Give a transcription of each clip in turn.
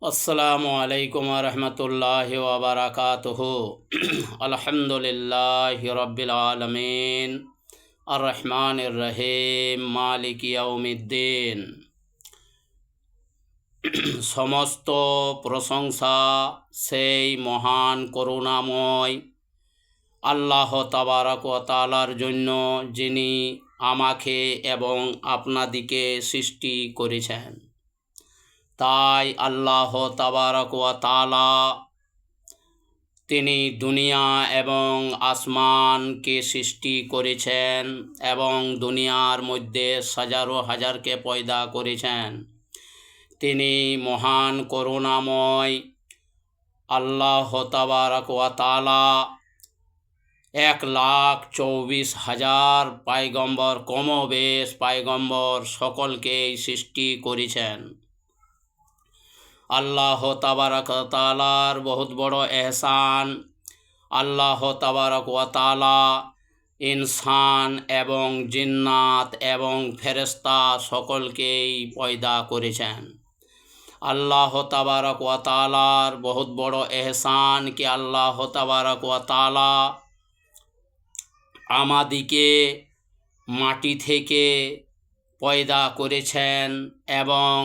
আসসালামু আলাইকুম রহমতুল্লাহি ওয়া বারাকাতুহু। আলহামদুলিল্লাহি রাব্বিল আলামিন আর রহমানির রহিম মালিক ইয়াউমিদ্দিন। সমস্ত প্রশংসা সেই মহান করুণাময় আল্লাহ তাবারক ওয়া তাআলার জন্য, যিনি আমাকে এবং আপনাদিকে সৃষ্টি করেছেন। তাই আল্লাহ তাবারক ওয়া তাআলা তিনি দুনিয়া এবং আসমানকে সৃষ্টি করেছেন এবং দুনিয়ার মধ্যে হাজারো হাজারকে পয়দা করেছেন। তিনি মহান করুণাময় আল্লাহ তাবারক ওয়া তাআলা 1,24,000 পায়গম্বর, কমবেশ পায়গম্বর সকলকেই সৃষ্টি করেছেন। আল্লাহ তাবারক ওয়া তাআলার বহুত বড় এহসান। আল্লাহ তাবারক ওয়া তাআলা ইনসান এবং জিন্নাত এবং ফেরেশতা সকলকেই পয়দা করেছেন। আল্লাহ তাবারক ওয়া তাআলার বহুত বড় এহসান কি আল্লাহ তাবারক ওয়া তাআলা আমাদিকে মাটি থেকে পয়দা করেছেন এবং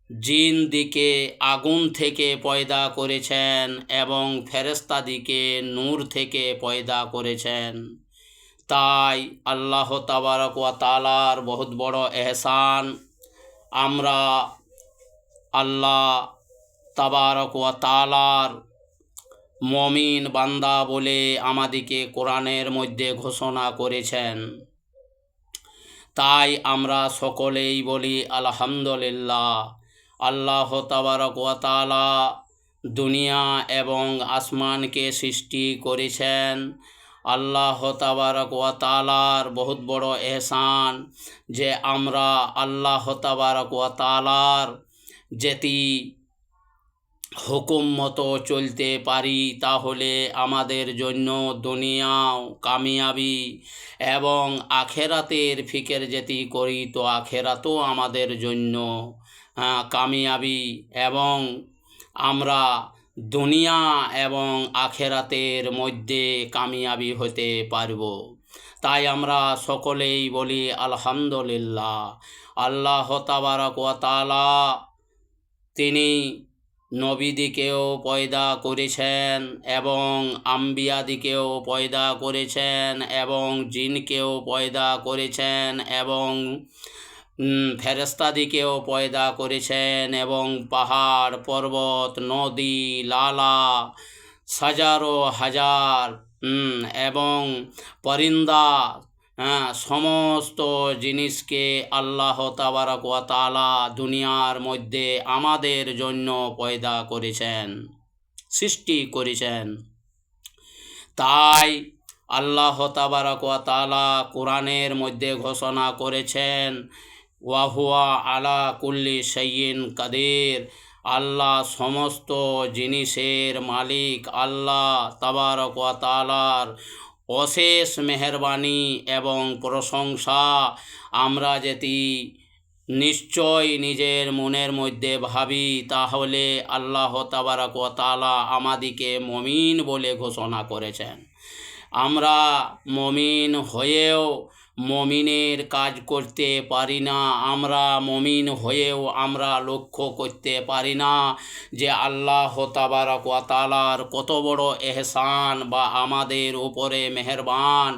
জিন দিকে আগুন থেকে পয়দা করেছেন এবং ফেরেশতাদিকে নূর থেকে পয়দা করেছেন। তাই আল্লাহ তাবারক ওয়া তাআলার বহুত বড় এহসান। আমরা আল্লাহ তাবারক ওয়া তাআলার মুমিন বান্দা বলে আমাদিকে কোরআনের মধ্যে ঘোষণা করেছেন। তাই আমরা সকলেই বলি আলহামদুলিল্লাহ। আল্লাহ তাবারক ওয়া তাআলা দুনিয়া এবং আসমানকে সৃষ্টি করেছেন। আল্লাহ তাবারক ওয়া তাআলার বহুত বড় এহসান যে আমরা আল্লাহ তাবারক ওয়া তাআলার যেটি হুকুম মতো চলতে পারি, তাহলে আমাদের জন্য দুনিয়াও কামিয়াবি এবং আখেরাতের ফিকির যেটি করি তো আখেরাতও আমাদের জন্য কামিয়াবি এবং আমরা দুনিয়া এবং আখেরাতের মধ্যে কামিয়াবি হতে পারব। তাই আমরা সকলেই বলি আলহামদুলিল্লাহ। আল্লাহ তাবারক ওয়া তাআলা তিনি নবীদিকেও পয়দা করেছেন এবং আম্বিয়াদিকেও পয়দা করেছেন এবং জিনকেও পয়দা করেছেন এবং ফেরেশতাদিকেও পয়দা করেছেন এবং পাহাড় পর্বত নদী লালা হাজারো হাজার এবং পরিন্দা সমস্ত জিনিসকে আল্লাহ তাবারক ওয়া তাআলা দুনিয়ার মধ্যে আমাদের জন্য পয়দা করেছেন, সৃষ্টি করেছেন। তাই আল্লাহ তাবারক ওয়া তাআলা কোরআনের মধ্যে ঘোষণা করেছেন ওয়া হুয়া আলা কুল্লি শাইইন কাদির। আল্লাহ সমস্ত জিনিসের মালিক। আল্লাহ তাবারক ওয়া তাআলার অশেষ মেহেরবানি এবং প্রশংসা আমরা যদি নিশ্চয় নিজের মনের মধ্যে ভাবি, তাহলে আল্লাহ তাবারক ওয়া তাআলা আমাদিকে মুমিন বলে ঘোষণা করেছেন। আমরা মুমিন হয়েও মুমিনের কাজ করতে পারি না। আমরা মুমিন হয়েও আমরা লক্ষ্য করতে পারি না যে আল্লাহ তাবারক ওয়া তাআলার কত বড় এহসান বা আমাদের উপরে মেহেরবান।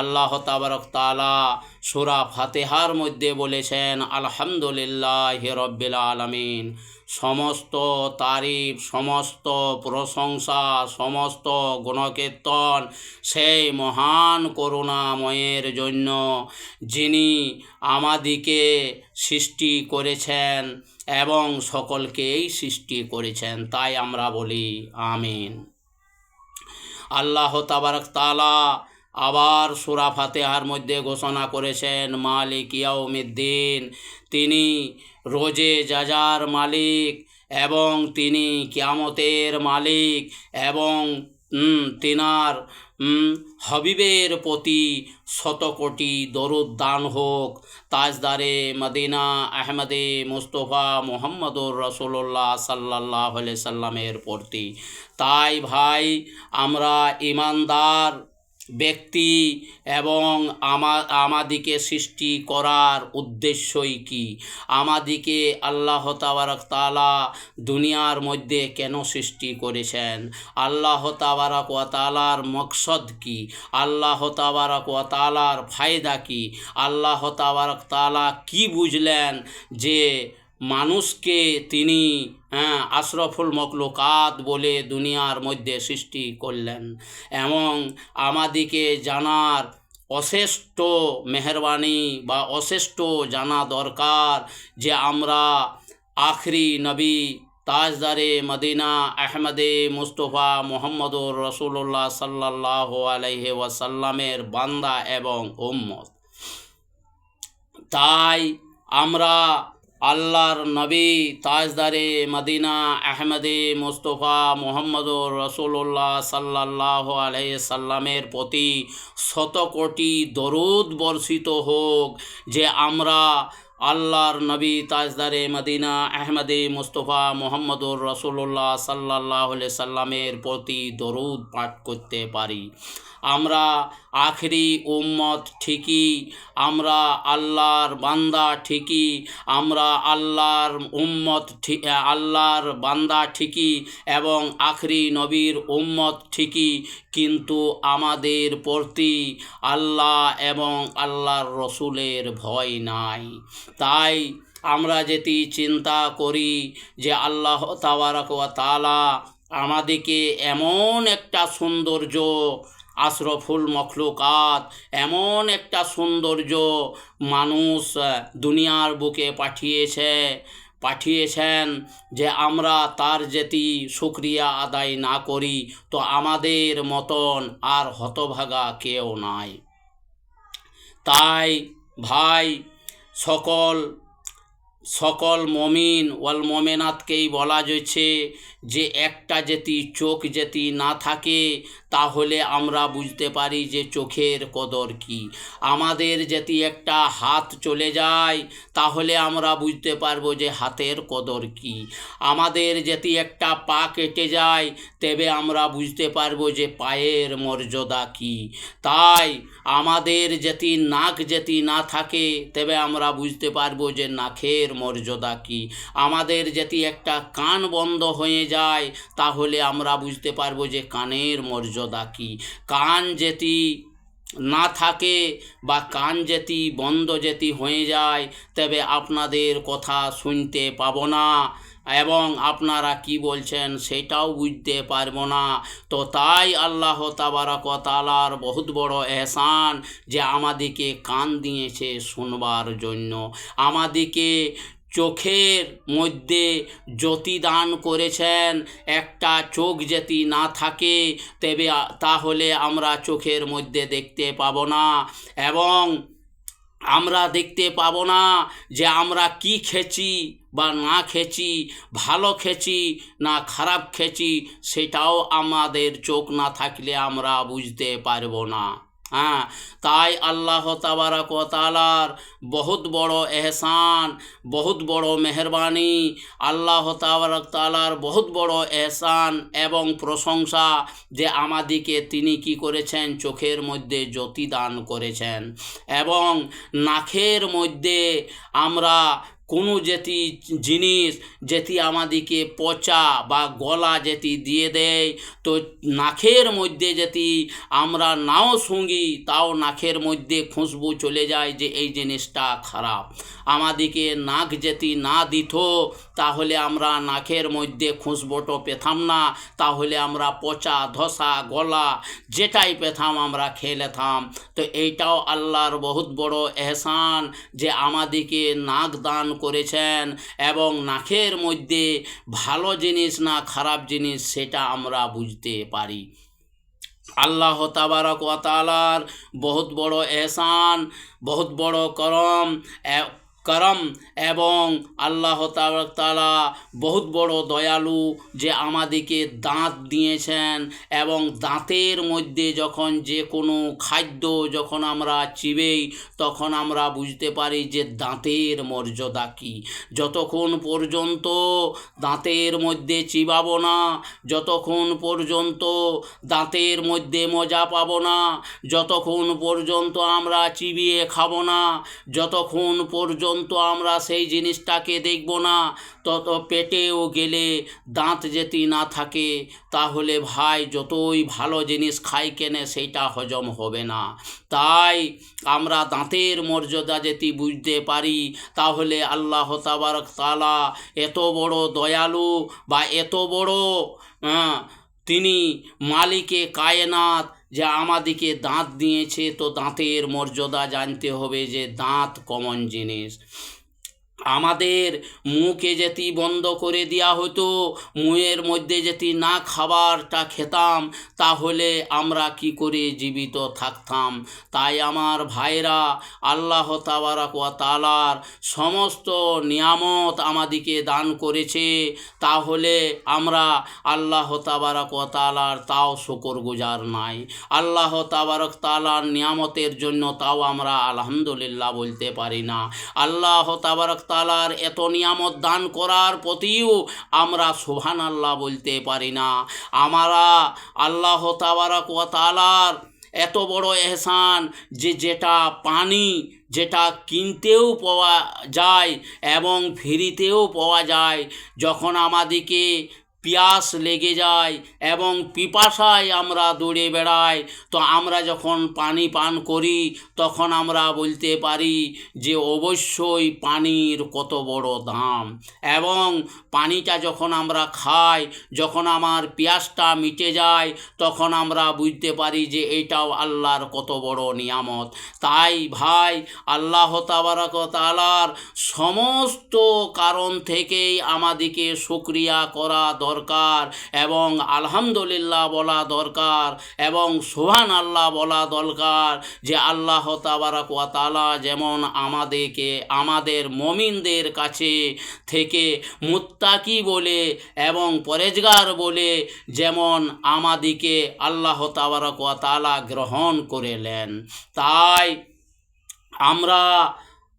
আল্লাহ তাবারক তাআলা সূরা ফাতিহার মধ্যে বলেছেন আলহামদুলিল্লাহি রাব্বিল আলামিন। সমস্ত তারিফ, সমস্ত প্রশংসা, সমস্ত গুণকীর্তন সেই মহান করুণাময়ের জন্য, যিনি আমাদিকে সৃষ্টি করেছেন এবং সকলকেই সৃষ্টি করেছেন। তাই আমরা বলি আমিন। আল্লাহ তাবারক তাআলা আবার সূরা ফাতিহার মধ্যে ঘোষণা করেছেন মালিক ইয়াউমিদ্দিন। তিনি রোজে জাজার মালিক এবং তিনি কিয়ামতের মালিক এবং তিনার হবিবের প্রতি শতকোটি দরুদ দান হোক। তাজদারে মদিনা আহমদে মুস্তফা মুহাম্মদুর রাসূলুল্লাহ সাল্লাল্লাহু আলাইহি সাল্লামের প্রতি। তাই ভাই, আমরা ইমানদার ব্যক্তি এবং আমাদিকে সৃষ্টি করার উদ্দেশ্যই কি? আমাদিকে আল্লাহ তাবারক তাআলা দুনিয়ার মধ্যে কেন সৃষ্টি করেছেন? আল্লাহ তাবারক ওয়া তাআলার মকসদ কি? আল্লাহ তাবারক ওয়া তাআলার ফায়দা কি? আল্লাহ তাবারক তাআলা কি বুঝলেন যে মানুষকে তিনি আশরাফুল মখলুকাত বলে দুনিয়ার মধ্যে সৃষ্টি করলেন? এবং আমাদিকে জানার অশেষ্ট মেহরবানি বা অশেষ্ট জানা দরকার যে আমরা আখরি নবী তাজদারে মদিনা আহমদে মুস্তফা মুহাম্মদুর রাসূলুল্লাহ সাল্লাল্লাহু আলাইহি ওয়াসাল্লামের বান্দা এবং উম্মত। তাই আমরা আল্লাহর নবী তাজদারে মদিনা আহমদে মুস্তফা মুহাম্মদুর রাসূলুল্লাহ সাল্লাল্লাহু আলাইহি সাল্লামের প্রতি শতকোটি দরুদ বর্ষিত হোক যে আমরা আল্লাহর নবী তাজদারে মদিনা আহমদে মুস্তফা মুহাম্মদুর রাসূলুল্লাহ সাল্লাল্লাহু আলাইহি সাল্লামের প্রতি দরুদ পাঠ করতে পারি। আমরা আখরি উম্মত ঠিকই, আমরা আল্লাহর বান্দা ঠিকই, আমরা আল্লাহর উম্মত আল্লাহর বান্দা ঠিকই এবং আখরি নবীর উম্মত ঠিকই, কিন্তু আমাদের প্রতি আল্লাহ এবং আল্লাহর রসুলের ভয় নাই। তাই আমরা যেটি চিন্তা করি যে আল্লাহ তাবারক ওয়া তাআলা আমাদেরকে এমন একটা সৌন্দর্য, আশরাফুল মখলুকাত, এমন একটা সৌন্দর্য মানুষ দুনিয়ার বুকে পাঠিয়েছেন যে আমরা তার যেটি শুকরিয়া আদায় না করি তো আমাদের মতন আর হতভাগা কেউ নাই। তাই ভাই, সকল মমিন ওয়াল মোমেনাতকেই বলা যাচ্ছে যে একটা যেটি চোখ যেটি না থাকে তাহলে আমরা বুঝতে পারি যে চোখের কদর কি। আমাদের যেটি একটা হাত চলে যায় তাহলে আমরা বুঝতে পারবো যে হাতের কদর কি। আমাদের যেটি একটা পা কেটে যায় তবে আমরা বুঝতে পারবো যে পায়ের মর্যাদা কি। তাই আমাদের যেটি নাক যেটি না থাকে তবে আমরা বুঝতে পারবো যে নাকের মর্যাদা কি। আমাদের যেটি একটা কান বন্ধ হয়ে যায় তাহলে আমরা বুঝতে পারবো যে কানের মর্যাদা কি। কান যেটি না থাকে বা কান যেটি বন্ধ যেটি হয়ে যায় তবে আপনাদের কথা শুনতে পাবো না এবং আপনারা কি বলছেন সেটাও বুঝতে পারবো না। তো তাই আল্লাহ তাবারক ওয়া তাআলার বহুত বড় এহসান যে আমাদেরকে কান দিয়েছে শুনবার জন্য, আমাদেরকে চোখের মধ্যে জ্যোতি দান করেছেন। একটা চোখ যদি না থাকে তবে তাহলে আমরা চোখের মধ্যে দেখতে পাবো না এবং আমরা দেখতে পাবো না যে আমরা কি খেয়েছি বা না খেয়েছি, ভালো খেয়েছি না খারাপ খেয়েছি, সেটাও আমাদের চোখ না থাকলে আমরা বুঝতে পারবো না। তাই আল্লাহ তাবারক ওয়া তাআলার বহুত বড় এহসান, বহুত বড় মেহরবানি, আল্লাহ তাবারক তাআলার বহুত বড় এহসান এবং প্রশংসা যে আমাদিকে তিনি কি করেছেন, চোখের মধ্যে জ্যোতি দান করেছেন এবং নাকের মধ্যে আমরা কোনো যেটি জিনিস যেটি আমাদিকে পচা বা গলা যেটি দিয়ে দেয় তো নাকের মধ্যে যেটি আমরা নাও শুঁঙি তাও নাকের মধ্যে খুশবু চলে যায় যে এই জিনিসটা খারাপ। আমাদিকে নাক যেটি না দিত তাহলে আমরা নাকের মধ্যে খুশবুটো পেতাম না, তাহলে আমরা পচা ধসা গলা যেটাই পেতাম আমরা খেয়ে লেতাম। তো এইটাও আল্লাহর বহুত বড় এহসান যে আমাদিকে নাক দান করেছেন এবং নাকের মধ্যে ভালো জিনিস না খারাপ জিনিস সেটা আমরা বুঝতে পারি। আল্লাহ তাবারক ওয়া তাআলার বহুত বড় এহসান, বহুত বড় করম করম এবং আল্লাহ তাআলা বহুত বড় দয়ালু যে আমাদেরকে দাঁত দিয়েছেন এবং দাঁতের মধ্যে যখন যে কোনো খাদ্য যখন আমরা চিবাই তখন আমরা বুঝতে পারি যে দাঁতের মর্যাদা কী। যতক্ষণ পর্যন্ত দাঁতের মধ্যে চিবাবো না, যতক্ষণ পর্যন্ত দাঁতের মধ্যে মজা পাবো না, যতক্ষণ পর্যন্ত আমরা চিবিয়ে খাবো না, যতক্ষণ পর্যন্ত আমরা সেই জিনিসটাকে দেখব না, তত পেটেও গেলে দাঁত যদি না থাকে তাহলে ভাই যতই ভালো জিনিস খাই কেনে সেইটা হজম হবে না। তাই আমরা দাঁতের মর্যাদা যদি বুঝতে পারি তাহলে আল্লাহ তাবারক তাআলা এত বড় দয়ালু বা এত বড় তিনি মালিকে কায়নাত যে আমাদেরকে দাঁত দিয়েছে, তো দাঁতের মর্যাদা জানতে হবে যে দাঁত কমন জিনিস। আমাদের মুখে যদি বন্ধ করে দেওয়া হতো, মুখের মধ্যে যদি না খাবারটা খেতাম তাহলে আমরা কি করে জীবিত থাকতাম। তাই আমার ভাইরা, আল্লাহ তাবারক ওয়া তাআলার সমস্ত নিয়ামত আমাদেরকে দান করেছে, তাহলে আমরা আল্লাহ তাবারক ওয়া তাআলার তাও শুকরগুজার নাই। আল্লাহ তাবারক তাআলার নিয়ামতের জন্য তাও আমরা আলহামদুলিল্লাহ বলতে পারি না। আল্লাহ তাবারক তাআলার এত নিয়ামত দান করার প্রতিও আমরা সুবহানাল্লাহ বলতে পারি না। আমরা আল্লাহ তাবারক ওয়া তাআলার এত বড় এহসান যে যেটা পানি যেটা কিনতেও পাওয়া যায় এবং ফ্রিতেও পাওয়া যায়, যখন আমাদেরকে পিয়াস লেগে যায় এবং পিপাসায় আমরা দৌড়ে বেড়াই, তো আমরা যখন পানি পান করি তখন আমরা বলতে পারি যে অবশ্যই পানির কত বড় দাম। এবং পানিটা যখন আমরা খাই, যখন আমার পিয়াসটা মিটে যায়, তখন আমরা বুঝতে পারি যে এটাও আল্লাহর কত বড় নিয়ামত। তাই ভাই, আল্লাহ তাবারক ওয়া তাআলার সমস্ত কারণ থেকেই আমাদেরকে শুকরিয়া করা দরকার এবং আলহামদুলিল্লাহ বলা দরকার এবং সুবহানাল্লাহ বলা দরকার যে আল্লাহ তাবারক ওয়া তাআলা যেমন আমাদেরকে আমাদের মুমিনদের কাছে থেকে মুত্তাকি বলে এবং পরেজগার বলে যেমন আমাদেরকে আল্লাহ তাবারক ওয়া তাআলা গ্রহণ করেলেন। তাই আমরা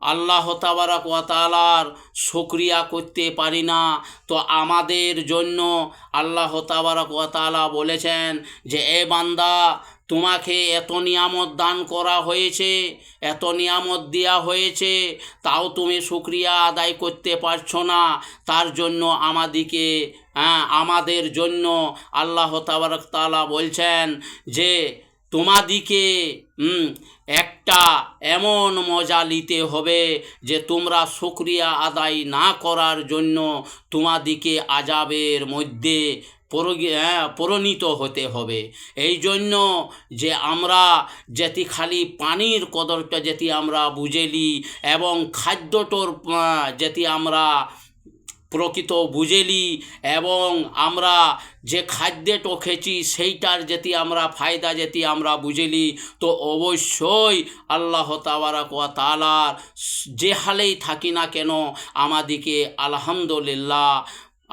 আল্লাহ তাবারক ওয়া তাআলার শুকরিয়া করতে পারি না। তো আমাদের জন্য আল্লাহ তাবারক ওয়া তাআলা বলেছেন যে এ বান্দা, তোমাকে এত নিয়ামত দান করা হয়েছে, এত নিয়ামত দেওয়া হয়েছে, তাও তুমি শুকরিয়া আদায় করতে পারছো না। তার জন্য আমাদের জন্য আল্লাহ তাবারক তাআলা বলছেন যে তোমাদিকে একটা এমন মজা নিতে হবে যে তোমরা শুকরিয়া আদায় না করার জন্য তোমাদিকে আযাবের মধ্যে পরিণত হতে হবে। এই জন্য যে আমরা যেটি খালি পানির কদরটা যেটি আমরা বুঝেলি এবং খাদ্যটোর যেটি আমরা প্রকৃত বুঝেলি এবং আমরা যে খাদ্যটো খেয়েছি সেইটার যেটি আমরা ফায়দা যেটি আমরা বুঝেলি, তো অবশ্যই আল্লাহ তাবারক ওয়া তাআলার যে হালেই থাকি না কেন আমাদেরকে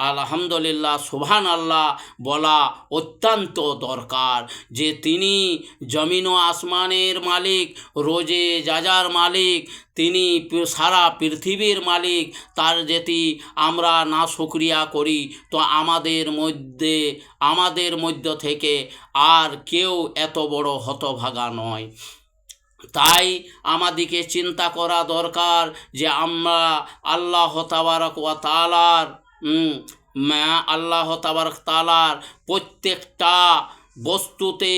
আলহামদুলিল্লাহ সুবহানাল্লাহ বলা অত্যন্ত দরকার। যে তিনি জমিন ও আসমানের মালিক, রোজে যাজার মালিক, তিনি সারা পৃথিবীর মালিক, তার যেটি আমরা না শুকরিয়া করি তো আমাদের মধ্য থেকে আর কেউ এত বড় হতভাগা নয়। তাই আমাদেরকে চিন্তা করা দরকার যে আমরা আল্লাহ তাবারক ওয়া তাআলার প্রত্যেকটা বস্তুতে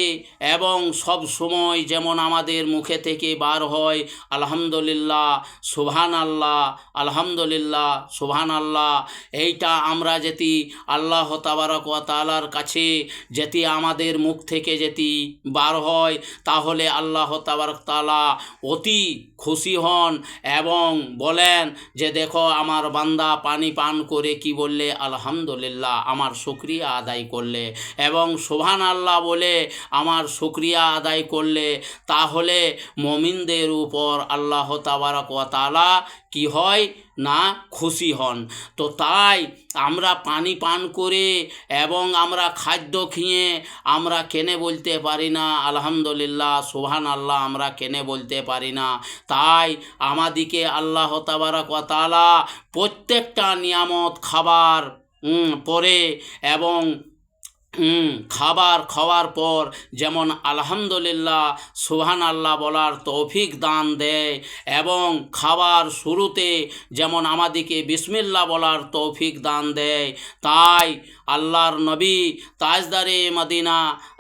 এবং সব সময় যেমন আমাদের মুখে থেকে বার হয় আলহামদুলিল্লাহ সুবহানাল্লাহ, আলহামদুলিল্লাহ সুবহানাল্লাহ, এইটা আমরা যেটি আল্লাহ তাবারক ওয়া তাআলার কাছে যেটি আমাদের মুখ থেকে যেটি বার হয় তাহলে আল্লাহ তাবারক তাআলা অতি খুশি হন এবং বলেন যে দেখো আমার বান্দা পানি পান করে কি বললে, আলহামদুলিল্লাহ, আমার শুকরিয়া আদায় করলে এবং সুবহানাল্লাহ আল্লাহ বলে আমার শুকরিয়া আদায় করলে তাহলে মুমিনদের উপর আল্লাহ তাবারক ওয়া তাআলা কি হয় না খুশি হন। তো তাই আমরা পানি পান করে এবং আমরা খাদ্য খেয়ে আমরা কেনে বলতে পারি না আলহামদুলিল্লাহ সুবহানাল্লাহ, আমরা কেনে বলতে পারি না। তাই আমাদিকে আল্লাহ তাবারক ওয়া তাআলা প্রত্যেকটা নিয়ামত খাবার পরে এবং খাবার খাওয়ার পর যেমন আলহামদুলিল্লাহ সুবহানাল্লাহ বলার তৌফিক দান দেয় এবং খাবার শুরুতে যেমন আমাদিকে বিসমিল্লাহ বলার তৌফিক দান দেয়। তাই আল্লাহর নবী তাজদারে মদিনা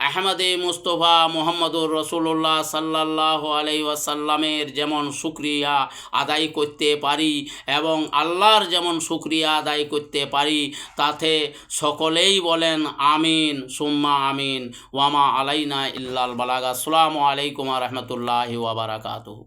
আহমদে মুস্তফা মুহাম্মদুর রাসূলুল্লাহ সাল্লাল্লাহু আলাইহি ওয়াসাল্লামের যেমন শুকরিয়া আদায় করতে পারি এবং আল্লাহর যেমন শুকরিয়া আদায় করতে পারি, তাতে সকলেই বলেন আমিন সুম্মা আমিন। ওয়ামা আলাইনা ইল্লাল বালাগ। আসসালামু আলাইকুম ওয়া রাহমাতুল্লাহি ওয়া বারাকাতুহু।